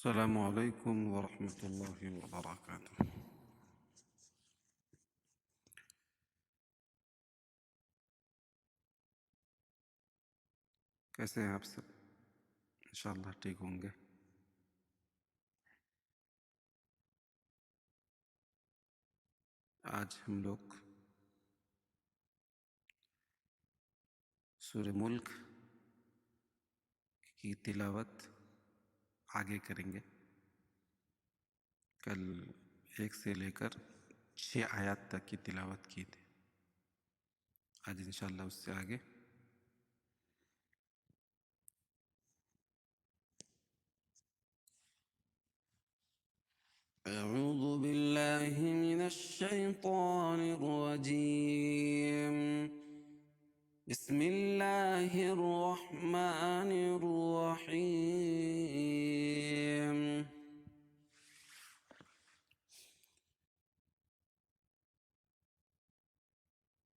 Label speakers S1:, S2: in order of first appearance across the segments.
S1: السلام علیکم ورحمۃ اللہ وبرکاتہ۔ کیسے ہیں آپ سب؟ انشاءاللہ ٹھیک ہوں گے۔ آج ہم لوگ سورہ ملک کی تلاوت آگے کریں گے۔ کل 1 سے لے کر 6 آیات تک کی تلاوت کی تھی۔ آج انشاءاللہ اس سے آگے اعوذ باللہ من الشیطان الرجیم، بسم اللہ الرحمن الرحیم۔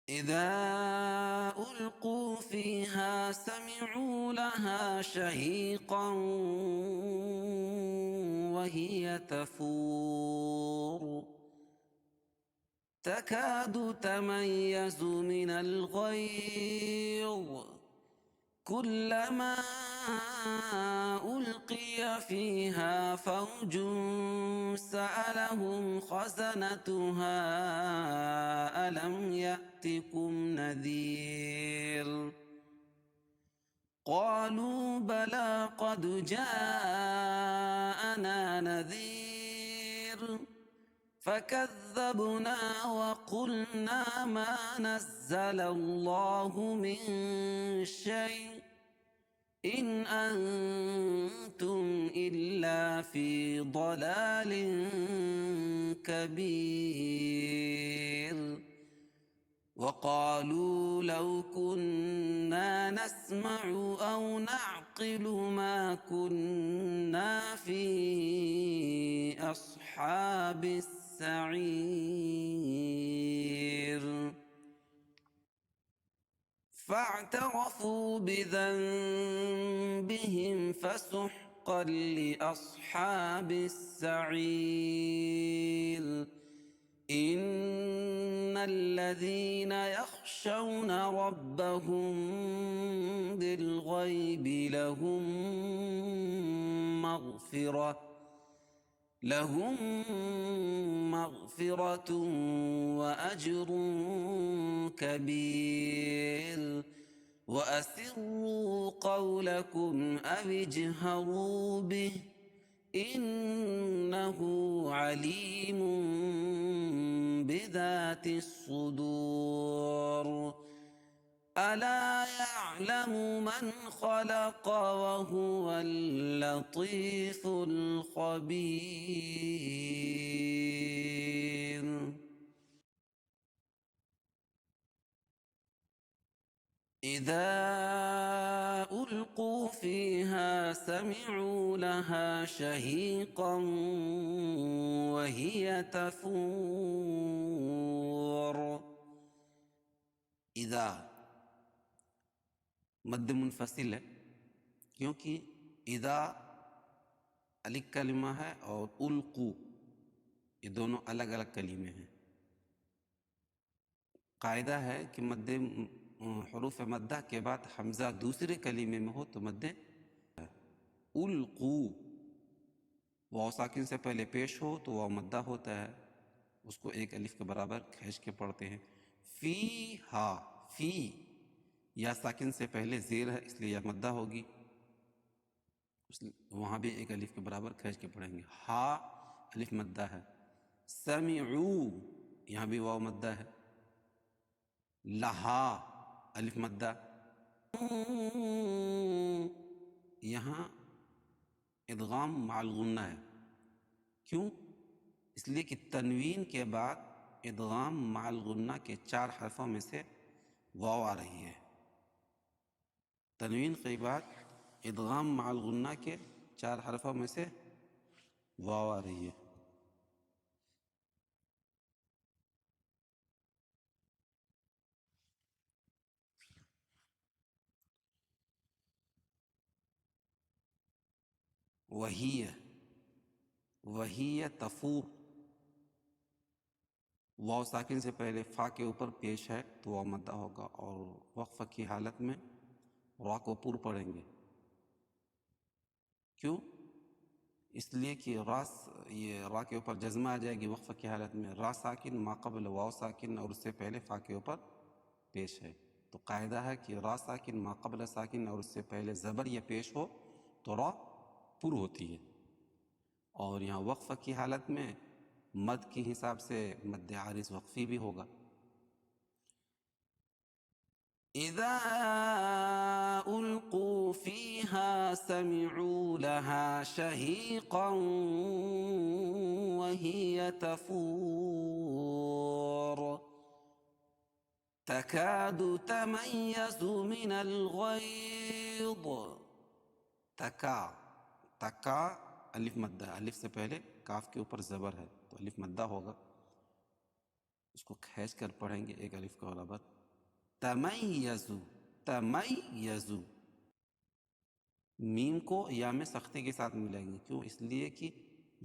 S1: اذا القوا فيها سمعوا لها شهيقا وهي تفور تكاد تميز من الغيظ كلما ألقي فيها فوج سألهم خزنتها ألم يأتكم نذير قالوا بلى قد جاءنا نذير فكذبنا وقلنا ما نزل الله من شيء إن أنتم إلا في ضلال كبير وقالوا لو كنا نسمع أو نعقل ما كنا في أصحاب السعير فاعترفوا بذنبهم فسحقا لأصحاب السعير إن الذين يخشون ربهم بالغيب لهم مغفرة وأجر كبير وأسروا قولكم أو اجهروا به إنه عليم بذات الصدور ألا يعلم من خلق وهو اللطيف الخبير إذا ألقوا فيها سمعوا لها شهيقا وهي تفور۔ اذا مد منفصل ہے کیونکہ اذا الگ کلمہ ہے اور القو یہ دونوں الگ الگ کلمے ہیں۔ قاعدہ ہے کہ مد حروف مدہ کے بعد حمزہ دوسرے کلمے میں ہو تو مد القو واو ساکن سے پہلے پیش ہو تو واو مدہ ہوتا ہے، اس کو ایک الف کے برابر کھینچ کے پڑھتے ہیں۔ فی ہا فی یا ساکن سے پہلے زیر ہے اس لیے یا مدہ ہوگی، وہاں بھی ایک الف کے برابر کھینچ کے پڑھیں گے۔ ہا الف مدہ ہے۔ سمعو یہاں بھی واو مدہ ہے۔ لہا الف مدہ، یہاں ادغام مع الغنہ ہے۔ کیوں؟ اس لیے کہ تنوین کے بعد ادغام مع الغنہ کے 4 حرفوں میں سے واو آ رہی ہے۔ تنوین کے بعد ادغام مع الغنہ کے 4 حرفوں میں سے واو آ رہی ہے۔ وہی ہے وہی تفور، واو ساکن سے پہلے فا کے اوپر پیش ہے تو واو مدہ ہوگا، اور وقف کی حالت میں را کو پور پڑھیں گے. کیوں؟ اس لیے کہ یہ را کے اوپر جزمہ آ جائے گی وقف کی حالت میں. را ساکن ما قبل واو ساکن اور اس سے پہلے فا کے اوپر پیش ہے، تو قاعدہ ہے کہ را ساکن ما قبل ساکن اور اس سے پہلے زبر یا پیش ہو تو را پر ہوتی ہے. اور یہاں وقف کی حالت میں مد کے حساب سے مد عارض وقفی بھی ہوگا. اذا القوا فيها سمعوا لها شهيقا وهي تفور تكاد تميز من الغيظ. تکا الف مدہ، الف سے پہلے کاف کے اوپر زبر ہے تو الف مدہ ہوگا، اس کو کھینچ کر پڑھیں گے ایک الف کا برابر. تمیزو، تمیزو، میم کو یا میں سختی کے ساتھ ملیں گے. کیوں؟ اس لیے کہ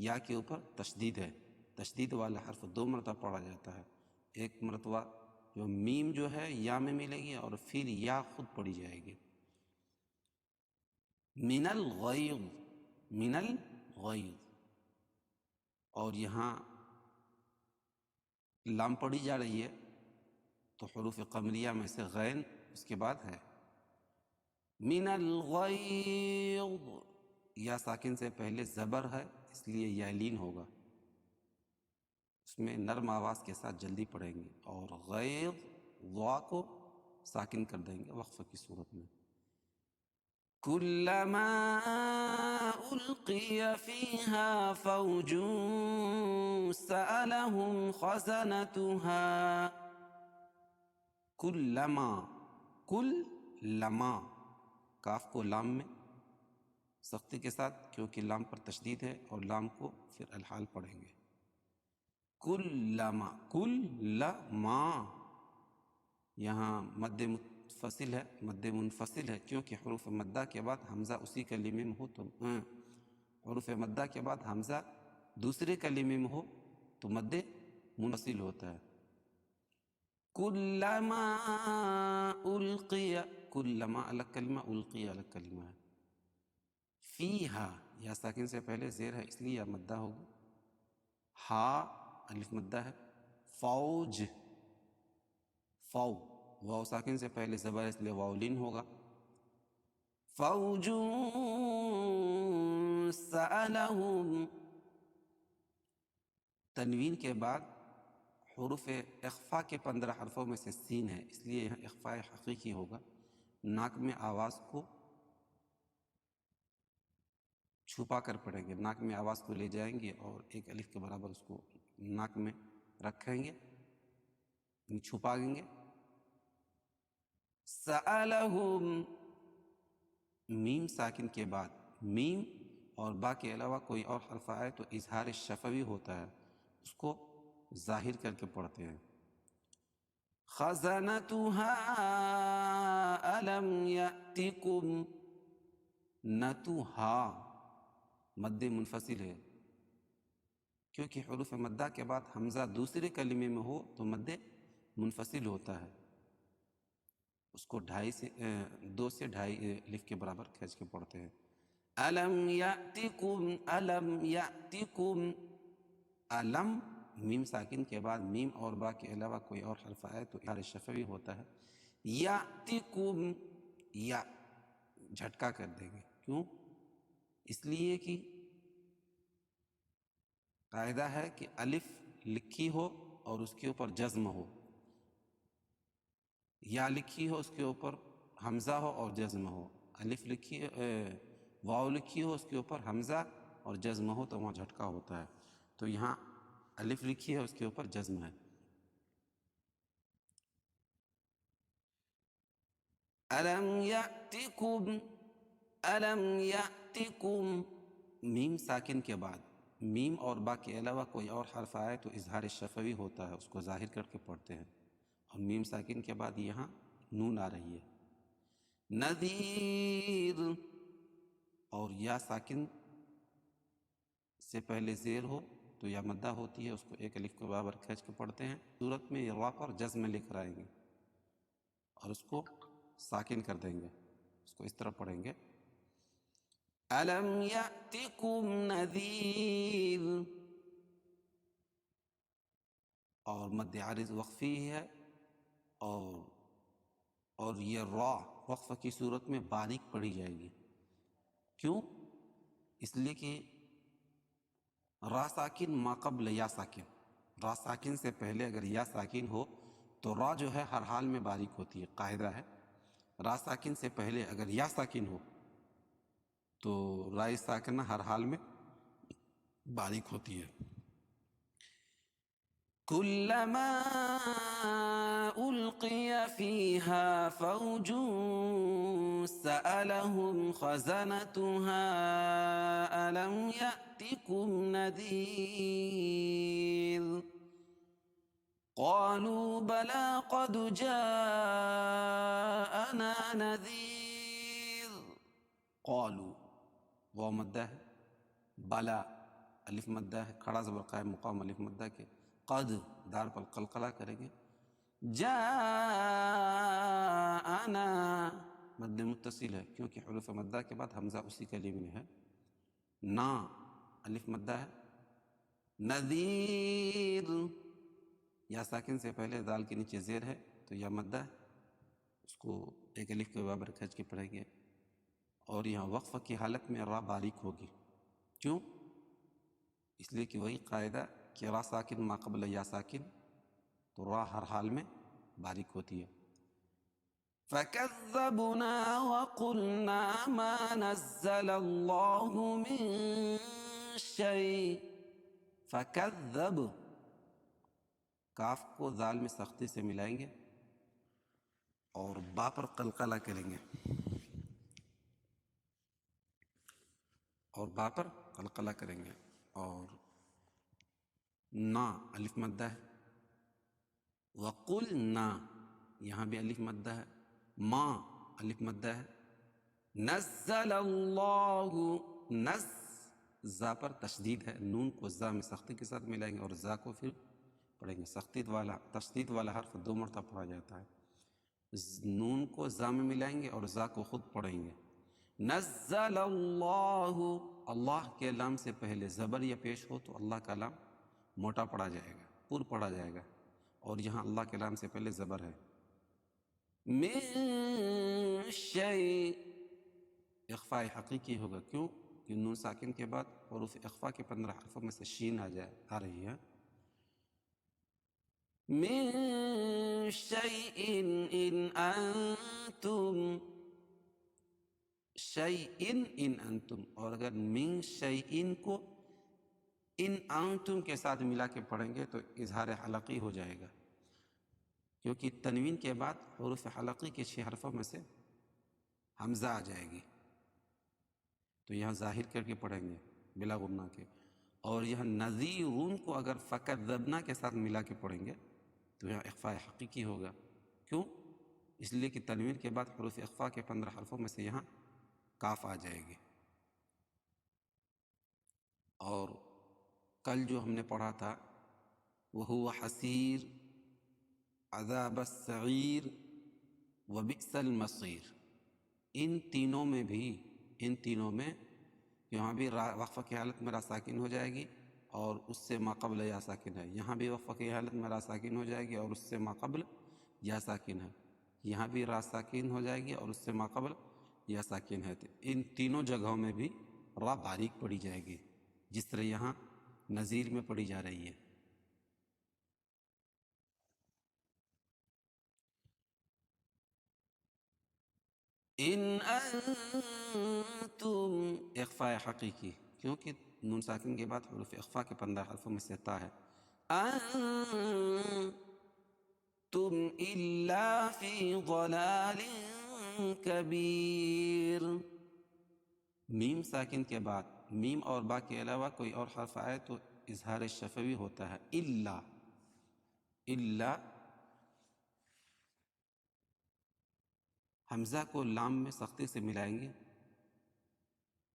S1: یا کے اوپر تشدید ہے، تشدید والا حرف 2 مرتبہ پڑھا جاتا ہے. ایک مرتبہ جو میم جو ہے یا میں ملے گی اور پھر یا خود پڑھی جائے گی. من الغیظ، من الغیظ. اور یہاں لام پڑھی جا رہی ہے تو حروف قمریہ میں سے غین اس کے بعد ہے. من الغیظ، یا ساکن سے پہلے زبر ہے اس لیے یا لین ہوگا، اس میں نرم آواز کے ساتھ جلدی پڑھیں گے. اور غیظ ضا کو ساکن کر دیں گے وقف کی صورت میں. کلما القی فیہا فوج سألہم خزنتها. کلما، کل لما، کاف کو لام میں سختی کے ساتھ کیونکہ لام پر تشدید ہے اور لام کو پھر الحال پڑھیں گے. کلما، کلما، یہاں مد متصل ہے، مد منفصل ہے کیونکہ حروف مدہ کے بعد حمزہ اسی کلمے میں ہو تو حروف مدہ کے بعد حمزہ دوسرے کلمے میں ہو تو مد منفصل ہوتا ہے. کلما القی، کلما الگ کلمہ، القی الگ کلمہ ہے. فیہا، یا ساکن سے پہلے زیر ہے اس لیے یا مدہ ہوگی. ہا الف مدہ ہے. فوج، فو، واو ساکن سے پہلے زبر ہے اس لیے واو لین ہوگا. فوج سألہم، تنوین کے بعد حروف اخفا کے 15 حرفوں میں سے سین ہے اس لیے یہاں اخفاء حقیقی ہوگا. ناک میں آواز کو چھپا کر پڑھیں گے، ناک میں آواز کو لے جائیں گے اور ایک الف کے برابر اس کو ناک میں رکھیں گے، چھپا دیں گے. سألہم، میم ساکن کے بعد میم اور با کے علاوہ کوئی اور حرف آئے تو اظہار شفوی ہوتا ہے، اس کو ظاہر کر کے پڑھتے ہیں. خزنتها ألم يأتكم، نتوہا مد منفصل ہے کیونکہ حروف مدہ کے بعد حمزہ دوسرے کلمے میں ہو تو مد منفصل ہوتا ہے، اس کو 2 سے 2.5 الف کے برابر کھینچ کے پڑھتے ہیں. الم یأتکم، الم یأتکم، الم میم ساکن کے بعد میم اور با کے علاوہ کوئی اور حرف آئے تو اظہار شفوی ہوتا ہے. یأتکم، یا جھٹکا کر دیں گے. کیوں؟ اس لیے کہ قاعدہ ہے کہ الف لکھی ہو اور اس کے اوپر جزم ہو، یا لکھی ہو اس کے اوپر حمزہ ہو اور جزم ہو. الف لکھی، واو لکھی ہو اس کے اوپر حمزہ اور جزم ہو تو وہاں جھٹکا ہوتا ہے. تو یہاں الف لکھی ہے اس کے اوپر جزم ہے. الم یأتکم، الم یأتکم، میم ساکن کے بعد میم اور با کے علاوہ کوئی اور حرف آئے تو اظہار شفوی ہوتا ہے، اس کو ظاہر کر کے پڑھتے ہیں. اور میم ساکن کے بعد یہاں نون آ رہی ہے. نذیر، اور یا ساکن سے پہلے زیر ہو تو یا مدہ ہوتی ہے، اس کو ایک الف کے برابر کھینچ کے پڑھتے ہیں. صورت میں یہ را پر جزم لے کر آئیں گے اور اس کو ساکن کر دیں گے. اس کو اس طرح پڑھیں گے الم یأتکم نذیر، اور مد عارض وقفی ہے، اور یہ را وقف کی صورت میں باریک پڑھی جائے گی. کیوں؟ اس لیے کہ را ساکن ما قبل یا ساکن، را ساکن سے پہلے اگر یا ساکن ہو تو را جو ہے ہر حال میں باریک ہوتی ہے. قاعدہ ہے را ساکن سے پہلے اگر یا ساکن ہو تو رائے ساکنہ ہر حال میں باریک ہوتی ہے. کلما القی فیہا فوج سألہم خزنتہا الم یأتکم نذیر قالوا بلى قد جاءنا نذیر. قالوا وہ مدہ ہے، بلا الف مدہ ہے، کھڑا زبر قائم مقام الف مدہ کے، قد دار پر قلقلہ کریں گے. جاءنا مد متصل ہے کیونکہ حروف مدہ کے بعد حمزہ اسی کلمے میں ہے. نا الف مدہ ہے. نذیر یا ساکن سے پہلے دال کے نیچے زیر ہے تو یا مدہ ہے، اس کو ایک الف کے برابر کھینچ کے پڑھیں گے. اور یہاں وقف کی حالت میں را باریک ہوگی. کیوں؟ اس لیے کہ وہی قاعدہ کہ را ساکن ما قبل یا ساکن، تو را ہر حال میں باریک ہوتی ہے. فَكَذَّبْنَا وَقُلْنَا مَا نَزَّلَ اللَّهُ مِن شَيْءٍ. فَكَذَّب کاف کو ذال میں سختی سے ملائیں گے اور با پر قلقلہ کریں گے، اور با پر قلقلہ کریں گے. اور نا الف مدہ ہے. وَقُلْنَا یہاں بھی الف مدہ ہے. ما الف مدہ ہے. نزل اللہ نز زا پر تشدید ہے، نون کو زا میں سختی کے ساتھ ملائیں گے اور زا کو پھر پڑھیں گے. تشدید والا حرف دو مرتبہ پڑھا جاتا ہے. نون کو زا میں ملائیں گے اور زا کو خود پڑھیں گے. نزل اللہ، اللہ کے لام سے پہلے زبر یا پیش ہو تو اللہ کا لام موٹا پڑھا جائے گا، پر پڑھا جائے گا، اور یہاں اللہ کے لام سے پہلے زبر ہے. من شیء اخفاء حقیقی ہوگا. کیوں؟ کہ نون ساکن کے بعد حروف اخفاء کے 15 حرفوں میں سے شین آ رہی ہے. من شیء ان انتم، شیء ان انتم، اور اگر من شیء کو ان انتم کے ساتھ ملا کے پڑھیں گے تو اظہار حلقی ہو جائے گا، کیونکہ تنوین کے بعد حروف حلقی کے 6 حرفوں میں سے حمزہ آ جائے گی، تو یہاں ظاہر کر کے پڑھیں گے بلا غنہ کے. اور یہاں نذیرون کو اگر فکذبنا کے ساتھ ملا کے پڑھیں گے تو یہاں اخفاء حقیقی ہوگا. کیوں؟ اس لیے کہ تنوین کے بعد حروف اخفاء کے 15 حرفوں میں سے یہاں کاف آ جائے گی. اور کل جو ہم نے پڑھا تھا وَهُوَ حَسِيرٌ عَذَابَ السَّعِيرِ وَبِئْسَ الْمَصِيرُ، ان تینوں میں یہاں بھی وقفہ کی حالت میں را ساکن ہو جائے گی اور اس سے ما قبل یا ساکن ہے. یہاں بھی وقفہ کی حالت میں را ساکن ہو جائے گی اور اس سے ما قبل یا ساکن ہے. یہاں بھی را ساکن ہو جائے گی اور اس سے ما قبل یا ساکن ہے. ان تینوں جگہوں میں بھی را باریک پڑھی جائے گی جس طرح یہاں نذیر میں پڑھی جا رہی ہے. ان انتم اخفاء حقیقی، کیونکہ نون ساکن کے بعد حروف اخفاء کے 15 حرفوں میں سے تا ہے. انتم الا فی ضلال کبیر. میم ساکن کے بعد میم اور با کے علاوہ کوئی اور حرف آئے تو اظہار شفوی ہوتا ہے. الا حمزہ کو لام میں سختی سے ملائیں گے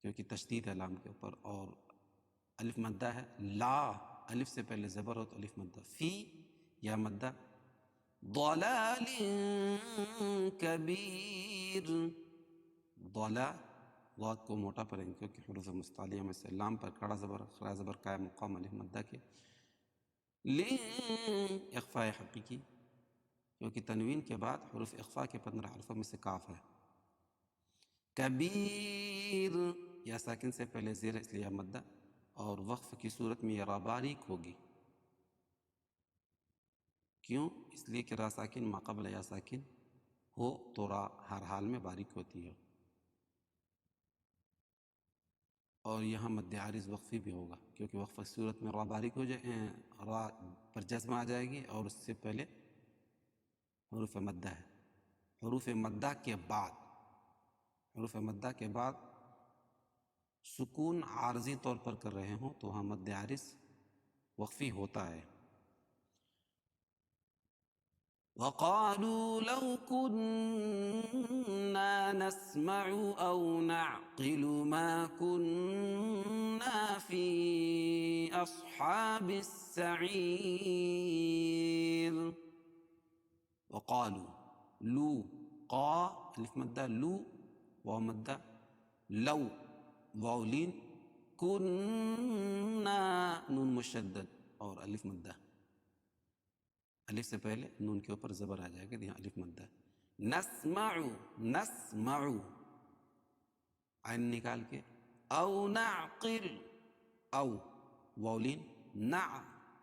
S1: کیونکہ تشدید ہے لام کے اوپر، اور الف مدہ ہے، لا الف سے پہلے زبر ہو تو الف مدہ، فی یا مدہ، ضلال کبیر، ضلا ضاد کو موٹا پڑھیں گے کیونکہ حروف مستعلیہ میں سے لام پر کڑا زبر خرا زبر قائم مقام الف مدہ کے، لین اخفاء حقیقی کیونکہ تنوین کے بعد حروف اخفاء کے 15 حرفوں میں سے کاف ہے، کبیر یا ساکن سے پہلے زیر اس لیے مدہ، اور وقف کی صورت میں یہ را باریک ہوگی، کیوں؟ اس لیے کہ را ساکن ما قبل یا ساکن ہو تو را ہر حال میں باریک ہوتی ہے، اور یہاں مد عارض وقفی بھی ہوگا کیونکہ وقف کی صورت میں را باریک ہو جائے، را پر جزم آ جائے گی اور اس سے پہلے حروف مدہ ہے، حروف مدہ کے بعد، حروف مدہ کے بعد سکون عارضی طور پر کر رہے ہوں تو وہاں مد عارض وقفی ہوتا ہے، وَقَالُوا لَوْ كُنَّا نَسْمَعُ أَوْ نَعْقِلُ مَا كُنَّا فِي أَصْحَابِ السَّعِيرِ، وقالوا لو قا الف مدہ، لو واو مدہ، لو واو لین، كنا نون مشدد اور الف مدہ، الف سے پہلے نون کے اوپر زبر آ جائے گا، یہاں الف مدہ، نسمع نسمع عین نکال کے، او نعقل او واو لین، نع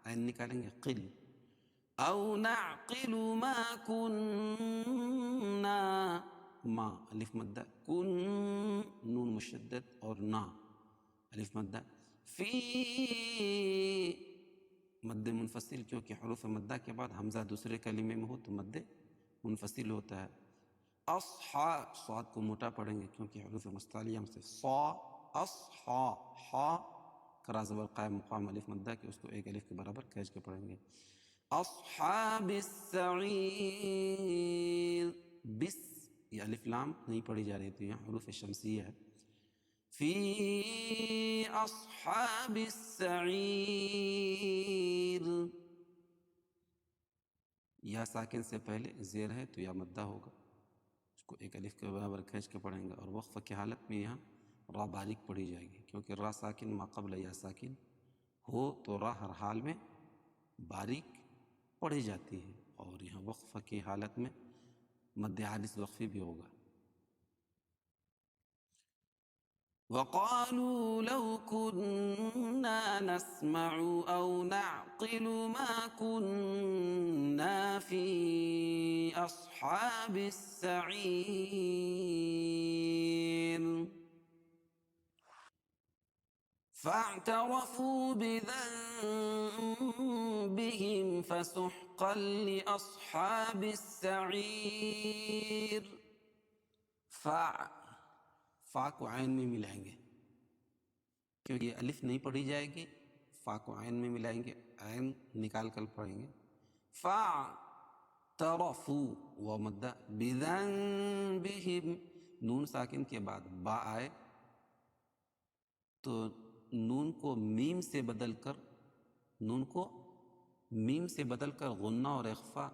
S1: عین نکالیں گے، قل، او نعقل ما كنا، ما الف مدہ، کن نون مشدد اور نا الف مدہ، فی مد منفصل کیونکہ حروف مدہ کے بعد حمزہ دوسرے کلمے میں ہو تو مد منفصل ہوتا ہے، اصحا صاد کو موٹا پڑھیں گے کیونکہ حروف مستعلیہ میں سے صا، اصحا حا کرا زبر قائم مقام الف مدہ کے، اس کو ایک الف کے برابر کھینچ کے پڑھیں گے، اصحاب السعیر، بس یہ الف لام نہیں پڑھی جا رہی تو یہاں حروف شمسیہ ہے، فی اصحاب السعیر، یا ساکن سے پہلے زیر ہے تو یا مدہ ہوگا، اس کو ایک الف کے برابر کھینچ کے پڑھیں گے، اور وقف کی حالت میں یہاں را باریک پڑھی جائے گی کیونکہ را ساکن ما قبل یا ساکن ہو تو را ہر حال میں باریک پڑھی جاتی ہے، اور یہاں وقف کی حالت میں مد عارض وقفی بھی ہوگا، وَقَالُوا لَوْ كُنَّا نَسْمَعُ أَوْ نَعْقِلُ مَا كُنَّا فِي أَصْحَابِ السَّعِيرِ، فَاعْتَرَفُوا بِذَنبِهِمْ فَسُحْقًا لِأَصْحَابِ السَّعِيرِ، فا کو عین میں ملائیں گے کیونکہ یہ الف نہیں پڑھی جائے گی، فا کو عین میں ملائیں گے، عین نکال کر پڑھیں گے، فا ترفو و مدہ، بذنبہم نون ساکن کے بعد با آئے تو نون کو میم سے بدل کر، نون کو میم سے بدل کر غنہ اور اخفا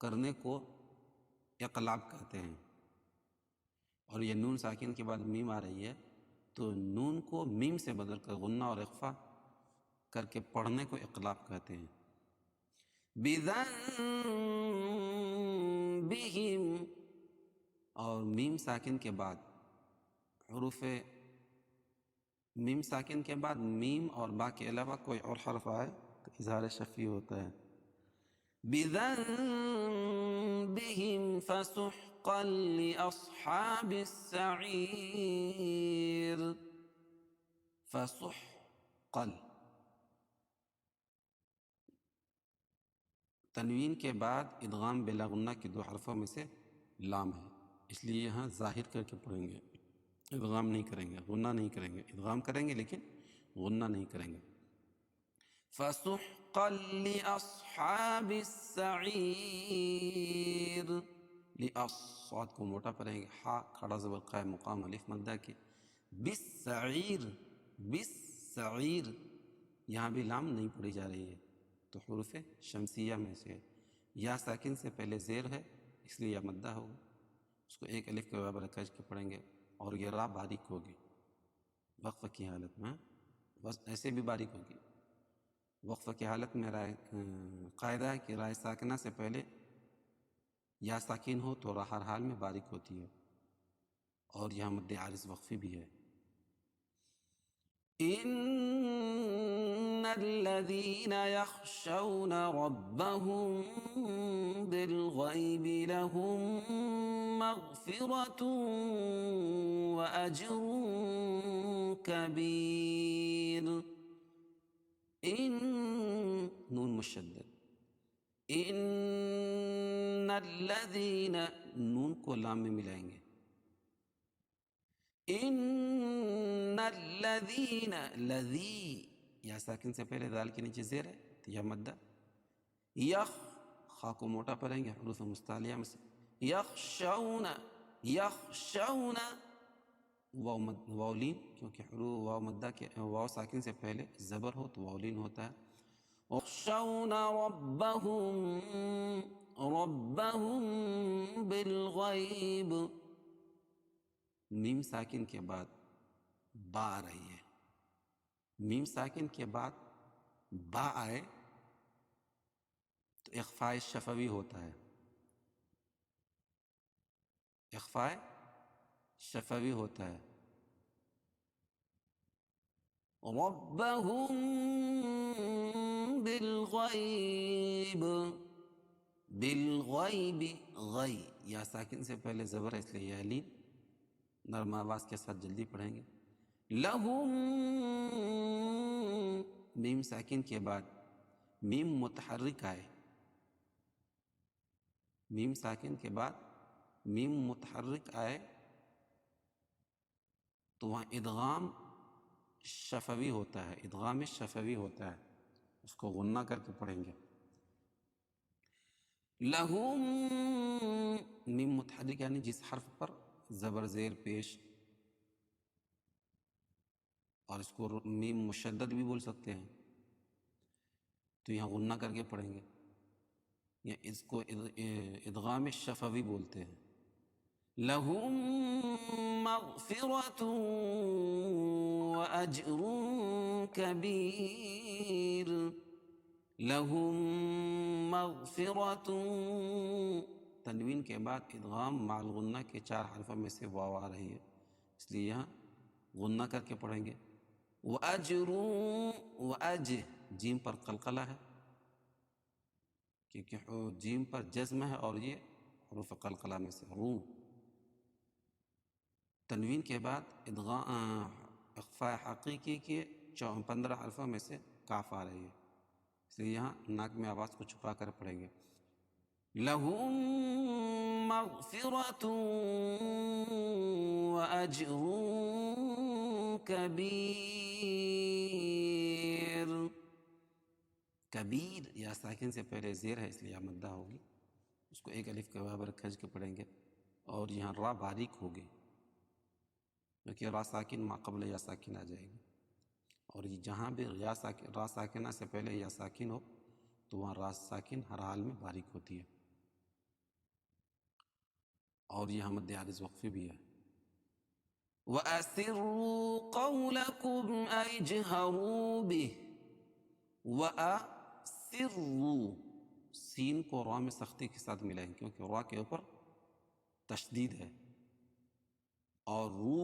S1: کرنے کو اقلاب کہتے ہیں، اور یہ نون ساکن کے بعد میم آ رہی ہے تو نون کو میم سے بدل کر غنہ اور اخفا کر کے پڑھنے کو اقلاب کہتے ہیں، بِذَنبِهِمْ، اور میم ساکن کے بعد حروف میم ساکن کے بعد میم اور با کے علاوہ کوئی اور حرف آئے تو اظہار شفیع ہوتا ہے، بِذَنبِهِمْ فَسُحْقًا لِأَصْحَابِ السَّعِيرِ، فَسُحْقًا تنوین کے بعد ادغام بلا غنہ کے 2 حرفوں میں سے لام ہے، اس لیے یہاں ظاہر کر کے پڑھیں گے، ادغام نہیں کریں گے، غنہ نہیں کریں گے، ادغام کریں گے لیکن غنہ نہیں کریں گے، فَسُحْقًا لِأَصْحَابِ السَّعِيرِ، صاد کو موٹا پڑھیں گے، ہا کھڑا زبر قائم مقام الف مدہ کے، بالسعیر، بالسعیر، یہاں بھی لام نہیں پڑھی جا رہی ہے، تو حروف شمسیہ میں سے ہے۔ یا ساکن سے پہلے زیر ہے اس لیے یا مدہ ہوگا، اس کو ایک الف کے برابر کج کے پڑھیں گے، اور یہ را باریک ہوگی وقف کی حالت میں، بس ایسے بھی باریک ہوگی۔ وقف کی حالت میں رائے قاعدہ ہے کہ رائے ساکنہ سے پہلے یا ساکن ہو تو را ہر حال میں باریک ہوتی ہے، اور یہاں مد عارض وقفی بھی ہے۔ ان الذين يخشون ربهم بالغيب لهم مغفرة وأجر كبير۔ ان نون مشدد، ان الذين نون کو لام میں ملائیں گے، ان الذین، لذی یا ساکن سے پہلے دال کے نیچے زیر ہے تو یا مدہ، یخ خا کو موٹا پڑھیں گے حروف مستعلیہ میں سے، یخشون، یخشون واو لین، کیونکہ حروف واو مدہ کے واو ساکن سے پہلے زبر ہو تو واو لین ہوتا ہے۔ یخشون ربهم، ربهم بالغیب، میم ساکن کے بعد با آ رہی ہے، میم ساکن کے بعد با آئے تو اخفاء شفوی ہوتا ہے، اخفاء شفوی ہوتا ہے۔ ربهم بالغیب، بالغیب، غی یا ساکن سے پہلے زبر ہے اس لیے یا لین، نرم آواز کے ساتھ جلدی پڑھیں گے۔ لہم، میم ساکن کے بعد میم متحرک آئے، میم ساکن کے بعد میم متحرک آئے تو وہاں ادغام شفوی ہوتا ہے، ادغام شفوی ہوتا ہے، اس کو غنہ کر کے پڑھیں گے۔ لہم، میم متحرک یعنی جس حرف پر زبر زیر پیش، اور اس کو میم مشدد بھی بول سکتے ہیں، تو یہاں غنہ کر کے پڑھیں گے، یا اس کو ادغام شفوی بولتے ہیں۔ لہم مغفرۃ واجر کبیر، لہم مغفرۃ، تنوین کے بعد ادغام مع الغنہ کے 4 حرفوں میں سے واو آ رہی ہے، اس لیے یہاں غنہ کر کے پڑھیں گے۔ وَأَجْرٌ، وَأَجْ جیم پر قلقلہ ہے کیونکہ جیم پر جزم ہے اور یہ حروف قلقلہ میں سے رو، تنوین کے بعد ادغام اخفاء حقیقی کے 15 حرفوں میں سے کاف آ رہی ہے، اس لیے یہاں ناک میں آواز کو چھپا کر پڑھیں گے۔ لہم مغفرۃ واجر کبیر، کبیر یا ساکن سے پہلے زیر ہے اس لیے مدہ ہوگی، اس کو ایک الف کے برابر کھج کے پڑھیں گے، اور یہاں را باریک ہوگی کیونکہ را ساکن ما قبل یا ساکن آ جائے گی، اور یہ جہاں بھی را ساکنہ سے پہلے یا ساکن ہو تو وہاں را ساکن ہر حال میں باریک ہوتی ہے، اور یہ مد عارض وقفی بھی ہے۔ وَأَسِرُّوا قَوْلَكُمْ أَوْ اجْهَرُوا بِهِ، وَأَسِرُّوا سین کو را میں سختی کے ساتھ ملائیں کیونکہ را کے اوپر تشدید ہے، اور رو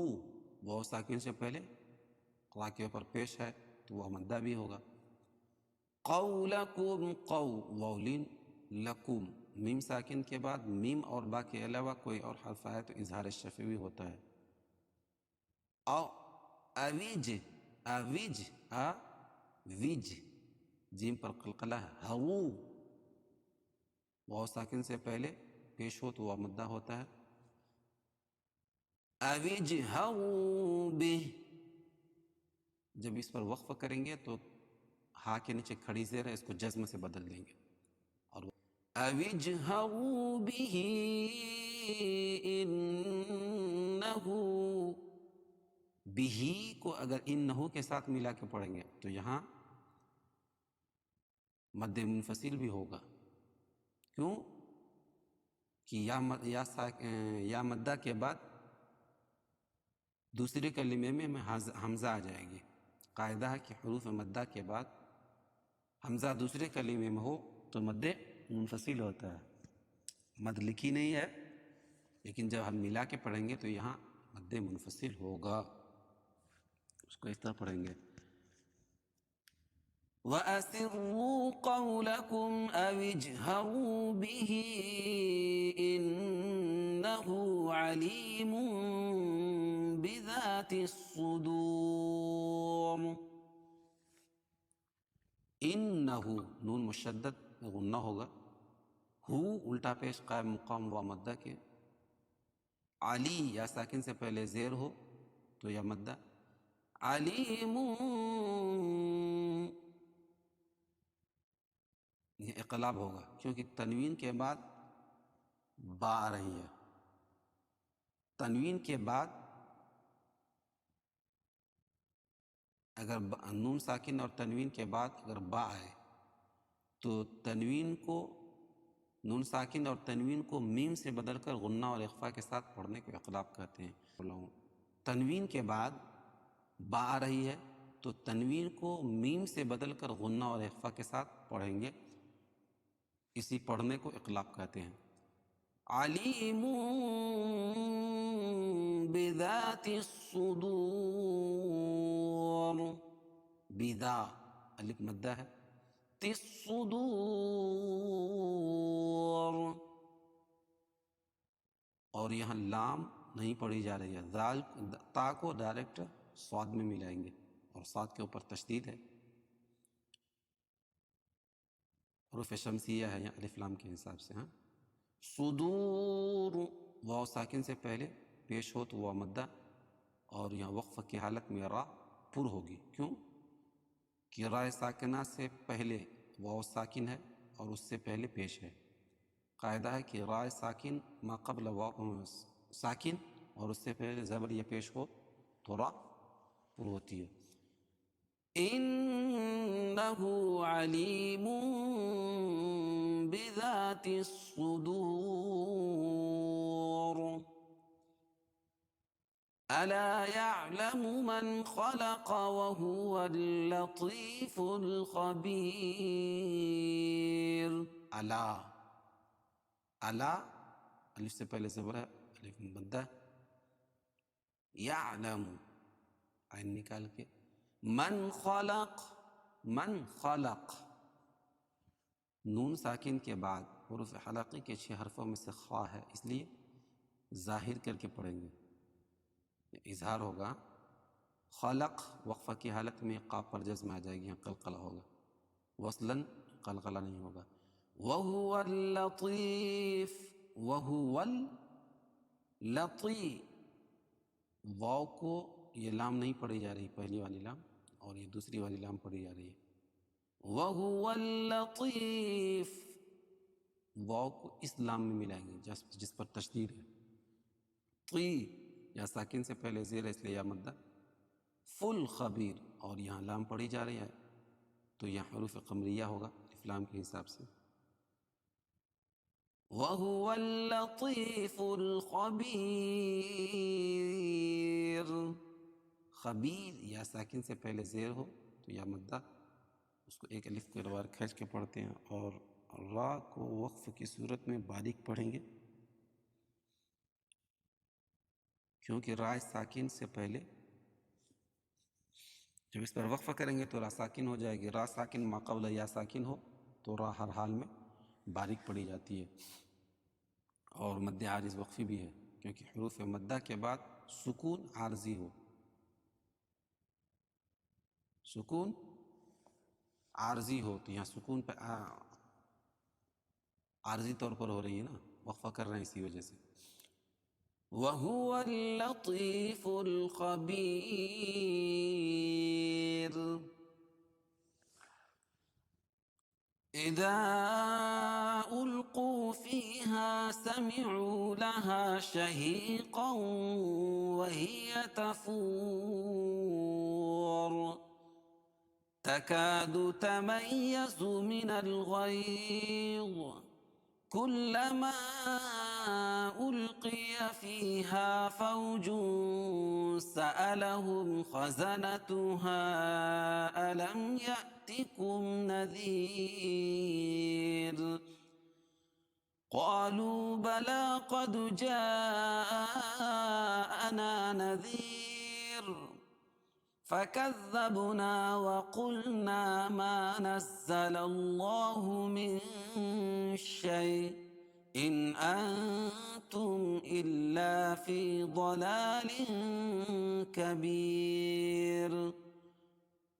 S1: واو ساکن سے پہلے را کے اوپر پیش ہے تو وہ مدہ بھی ہوگا۔ قَوْلَكُمْ، قَوْ واو لین، لَكُمْ میم ساکن کے بعد میم اور با کے علاوہ کوئی اور حرف آئے تو اظہار شفوی ہوتا ہے۔ اویج، اویج، اویج جیم پر قلقلہ ہے۔ ہو واو ساکن سے پہلے پیش ہو تو وہ مدہ ہوتا ہے۔ اویج ہو بہ، جب اس پر وقف کریں گے تو ہا کے نیچے کھڑی زیر ہے، اس کو جزم سے بدل دیں گے، اور اوجہروا بہ انہ، بھی کو اگر انہو کے ساتھ ملا کے پڑھیں گے تو یہاں مد منفصل بھی ہوگا. کیوں کہ یا مدہ کے بعد دوسرے کلمے میں حمزہ آ جائے گی. قاعدہ ہے کہ حروف مدہ کے بعد حمزہ دوسرے کلمے میں ہو تو مد منفصل ہوتا ہے. مد لکھی نہیں ہے لیکن جب ہم ملا کے پڑھیں گے تو یہاں مد منفصل ہوگا. اس کو اس طرح پڑھیں گے وَأَسِرُّوا قَوْلَكُمْ أَوِ اجْهَرُوا بِهِ إِنَّهُ عَلِيمٌ بِذَاتِ الصُّدُورِ. انہو نون مشدد غنہ ہوگا. ہو الٹا پیش قائم مقام و مدہ کے. علی یا ساکن سے پہلے زیر ہو تو یا مدہ. علیم یہ اقلاب ہوگا کیونکہ تنوین کے بعد با آ رہی ہے. تنوین کے بعد اگر نون ساکن اور تنوین کے بعد اگر با آئے تو تنوین کو نون ساکن اور تنوین کو میم سے بدل کر غنہ اور اخفا کے ساتھ پڑھنے کو اقلاب کہتے ہیں. تنوین کے بعد با آ رہی ہے تو تنوین کو میم سے بدل کر غنہ اور اخفا کے ساتھ پڑھیں گے. اسی پڑھنے کو اقلاب کہتے ہیں. علیم بذات الصدور. بذا الف مدہ ہے. الصدور اور یہاں لام نہیں پڑھی جا رہی ہے. تا کو ڈائریکٹ صاد میں ملائیں گے اور صاد کے اوپر تشدید ہے. حروف شمسیہ ہے یا الف لام کے حساب سے. صدور واو ساکن سے پہلے پیش ہو تو واو مدہ اور یہاں وقف کی حالت میں را پر ہوگی. کیوں کہ را ساکنہ سے پہلے واو ساکن ہے اور اس سے پہلے پیش ہے. قاعدہ ہے کہ را ساکن ما قبل واو ساکن اور اس سے پہلے زبر یا پیش ہو تو را پر ہوتی ہے. انہ علیم بذات الصدور. الا يعلم من خلق وهو اللطيف الخبير. الا الف سے پہلے زبر ہے الف مدہ. یعلم عین نکال کے. من خلق نون ساکن کے بعد حروف حلقی کے 6 حرفوں میں سے خا ہے اس لیے ظاہر کر کے پڑھیں گے. اظہار ہوگا. خلق وقفہ کی حالت میں قاف پر جزم آ جائے گی. یہاں قلقلہ ہوگا. وصلاً قلقلہ نہیں ہوگا. وَهُوَ اللَّطِيفُ وَهُوَ اللَّطِيفُ. واو کو یہ لام نہیں پڑھی جا رہی پہلی والی لام اور یہ دوسری والی لام پڑھی جا رہی ہے. وَهُوَ اللَّطِيفُ واو کو اس لام میں ملائیں گے جس پر تشدید ہے. طی یا ساکن سے پہلے زیر ہے اس لیے یا مدہ. فل خبیر اور یہاں لام پڑھی جا رہی ہے تو یہاں حروف قمریہ ہوگا الف لام کے حساب سے. وَهُوَ اللَّطِيفُ الْخَبِيرُ. خبیر یا ساکن سے پہلے زیر ہو تو یا مدہ اس کو ایک الف کے دوبارہ کھینچ کے پڑھتے ہیں اور را کو وقف کی صورت میں باریک پڑھیں گے کیونکہ را ساکن سے پہلے جب اس پر وقفہ کریں گے تو را ساکن ہو جائے گی. را ساکن ما قبل یا ساکن ہو تو را ہر حال میں باریک پڑھی جاتی ہے. اور مد عارض وقفی بھی ہے کیونکہ حروف مدہ کے بعد سکون عارضی ہو. سکون عارضی ہو تو یہاں سکون پہ عارضی طور پر ہو رہی ہے نا. وقفہ کر رہے ہیں اسی وجہ سے. وَهُوَ اللَّطِيفُ الْخَبِيرُ. إِذَا أُلْقِيَ ألقوا فيها سمعوا لها شهيقا وهي تفور تكاد تميز من الغيظ كلما ألقي فيها فوج سألهم خزنتها ألم يأتكم نذير قالوا بلى قد جاءنا نذير فكذبنا وقلنا ما نزل الله من شيء إن أنتم إلا في ضلال كبير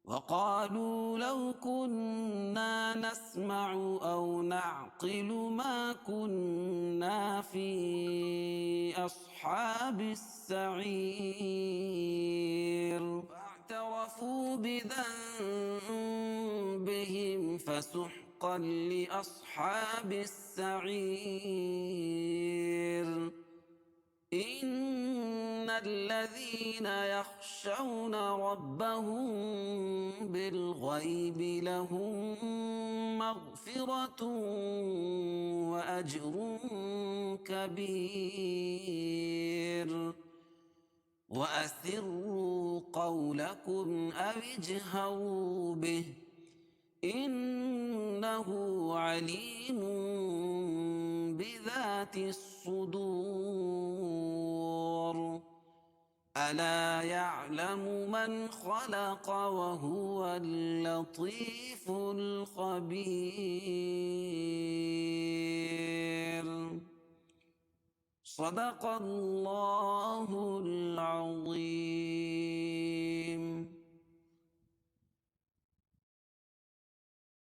S1: وقالوا لو كنا نسمع أو نعقل ما كنا في أصحاب السعير فاعترفوا بذنبهم فسحقا لأصحاب السعير إن الذين يخشون ربهم بالغيب لهم مغفرة وأجر كبير وأسروا قولكم أو اجهروا به إنه عليم بذات الصدور ألا يعلم من خلق وهو اللطيف الخبير صدق الله